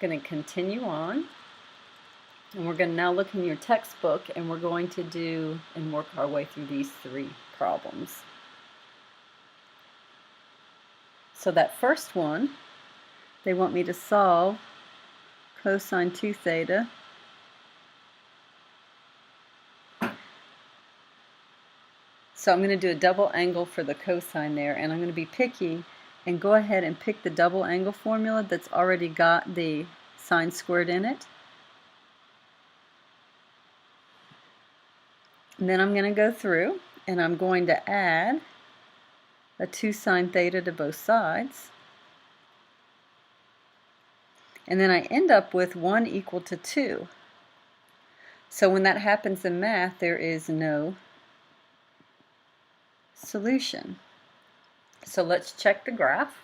going to continue on, and we're going to now look in your textbook, and we're going to do and work our way through these 3 problems. So that first one, they want me to solve cosine 2 theta So I'm going to do a double angle for the cosine there, and I'm going to be picky and go ahead and pick the double angle formula that's already got the sine squared in it. And then I'm going to go through and I'm going to add a 2 sine theta to both sides. And then I end up with 1 equal to 2. So when that happens in math, there is no solution. So let's check the graph.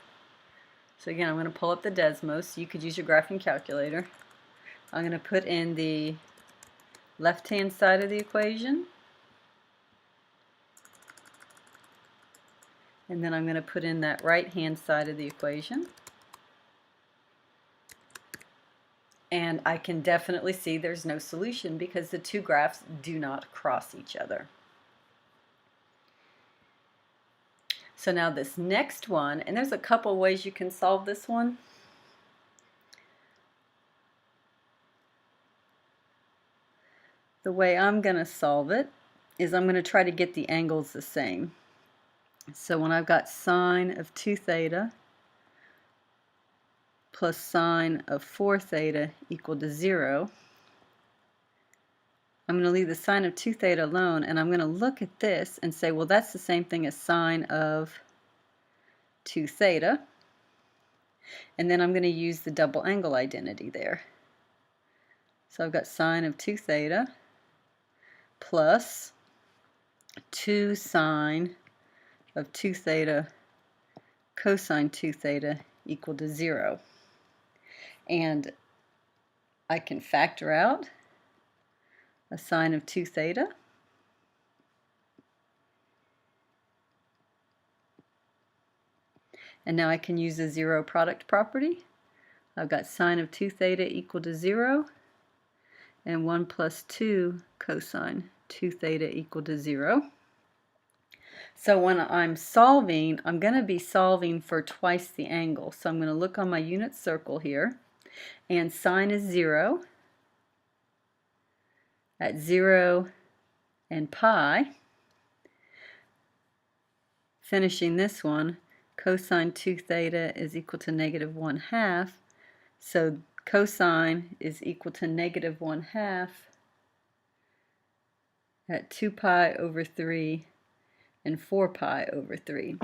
So again, I'm going to pull up the Desmos. You could use your graphing calculator. I'm going to put in the left-hand side of the equation. And then I'm going to put in that right-hand side of the equation. And I can definitely see there's no solution because the 2 graphs do not cross each other. So now this next one, and there's a couple ways you can solve this one. The way I'm going to solve it is I'm going to try to get the angles the same. So when I've got sine of 2 theta plus sine of 4 theta equal to 0, I'm going to leave the sine of 2 theta alone, and I'm going to look at this and say, well, that's the same thing as sine of 2 theta. And then I'm going to use the double angle identity there. So I've got sine of 2 theta plus 2 sine of 2 theta cosine 2 theta equal to 0. And I can factor out a sine of 2 theta. And now I can use the zero product property. I've got sine of 2 theta equal to 0, and 1 plus 2 cosine 2 theta equal to 0. So when I'm solving, I'm going to be solving for twice the angle. So I'm going to look on my unit circle here, and sine is 0. At 0 and pi, finishing this one, cosine 2 theta is equal to negative 1/2. So cosine is equal to negative 1/2 at 2 pi over 3 and 4 pi over 3.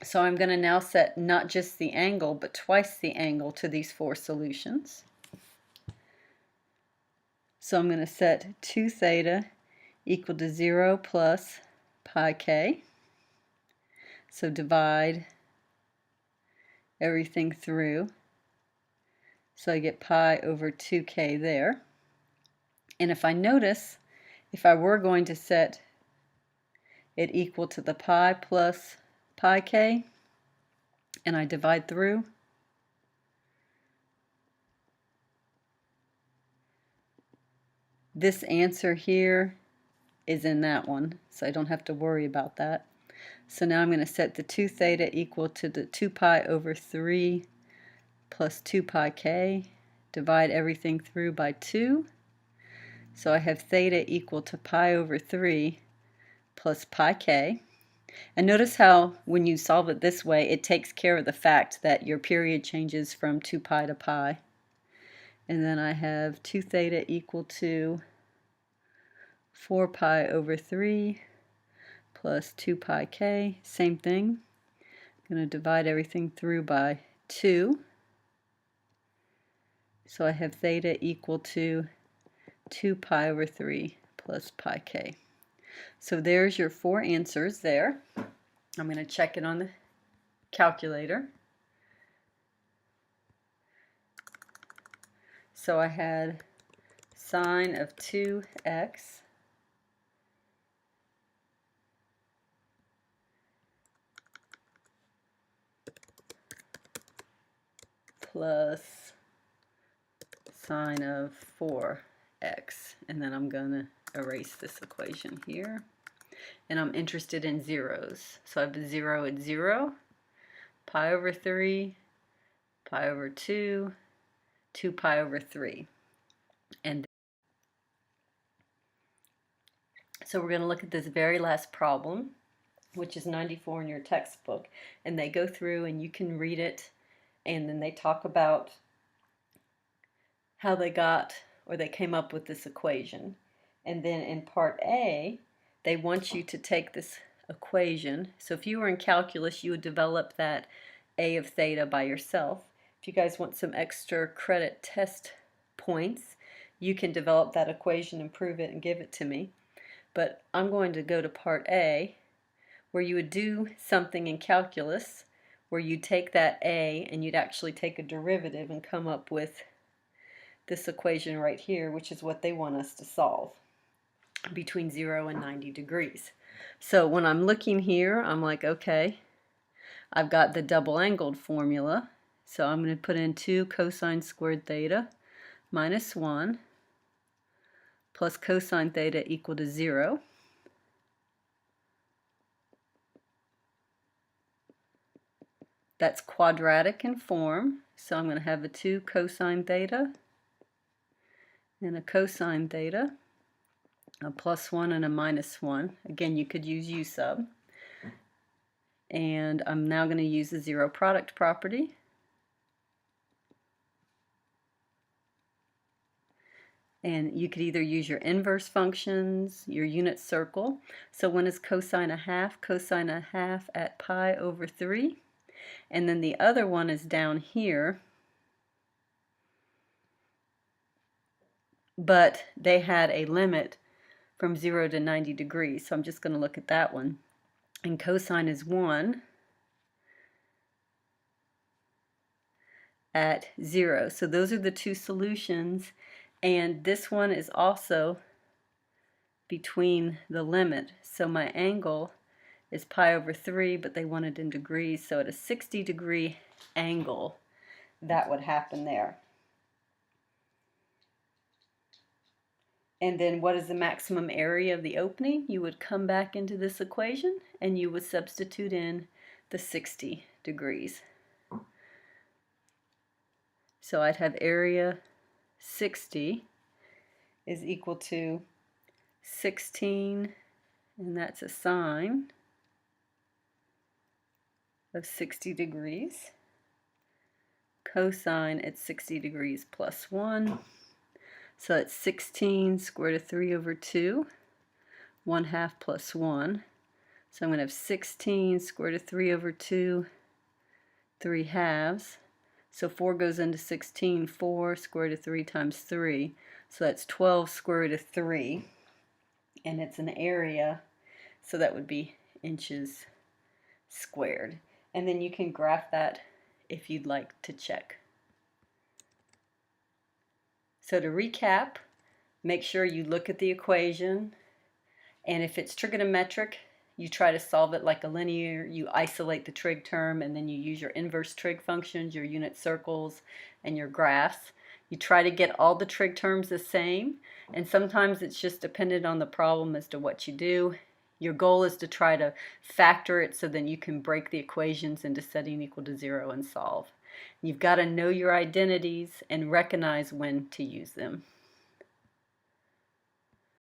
So I'm going to now set not just the angle, but twice the angle to these 4 solutions. So I'm going to set 2 theta equal to 0 plus pi k. So divide everything through. So I get pi over 2k there. And if I notice, if I were going to set it equal to the pi plus pi k, and I divide through, this answer here is in that one, so I don't have to worry about that. So now I'm going to set the 2 theta equal to the 2 pi over 3 plus 2 pi k, divide everything through by 2. So I have theta equal to pi over 3 plus pi k. And notice how when you solve it this way, it takes care of the fact that your period changes from 2 pi to pi. And then I have 2 theta equal to 4 pi over 3 plus 2 pi k. Same thing. I'm going to divide everything through by 2. So I have theta equal to 2 pi over 3 plus pi k. So there's your 4 answers there. I'm going to check it on the calculator. So I had sine of 2x plus sine of 4x. And then I'm going to erase this equation here. And I'm interested in zeros. So I have a 0 at 0, pi over 3, pi over 2, 2 pi over 3. And so we're going to look at this very last problem, which is 94 in your textbook. And they go through and you can read it, and then they talk about how they got or they came up with this equation. And then in part A, they want you to take this equation. So if you were in calculus, you would develop that a of theta by yourself. If you guys want some extra credit test points, you can develop that equation and prove it and give it to me. But I'm going to go to part A, where you would do something in calculus where you take that a and you'd actually take a derivative and come up with this equation right here, which is what they want us to solve, between 0 and 90 degrees. So when I'm looking here, I'm like, okay, I've got the double angled formula, so I'm going to put in 2 cosine squared theta minus 1 plus cosine theta equal to 0. That's quadratic in form, so I'm going to have a 2 cosine theta and a cosine theta, a plus 1 and a minus 1. Again, you could use u sub. And I'm now going to use the zero product property. And you could either use your inverse functions, your unit circle. So one is cosine a half at pi over 3. And then the other one is down here, but they had a limit from 0 to 90 degrees. So I'm just going to look at that one. And cosine is 1 at 0. So those are the two solutions. And this one is also between the limit. So my angle is pi over 3, but they want it in degrees. So at a 60-degree angle, that would happen there. And then what is the maximum area of the opening? You would come back into this equation and you would substitute in the 60 degrees. So I'd have area 60 is equal to 16, and that's a sine of 60 degrees. Cosine at 60 degrees plus 1. So it's 16 square root of 3 over 2, 1/2 plus 1. So I'm going to have 16 square root of 3 over 2, 3/2. So 4 goes into 16, 4 square root of 3 times 3. So that's 12 square root of 3. And it's an area, so that would be inches squared. And then you can graph that if you'd like to check. So to recap, make sure you look at the equation, and if it's trigonometric, you try to solve it like a linear. You isolate the trig term, and then you use your inverse trig functions, your unit circles, and your graphs. You try to get all the trig terms the same, and sometimes it's just dependent on the problem as to what you do. Your goal is to try to factor it so then you can break the equations into setting equal to 0 and solve. You've got to know your identities and recognize when to use them.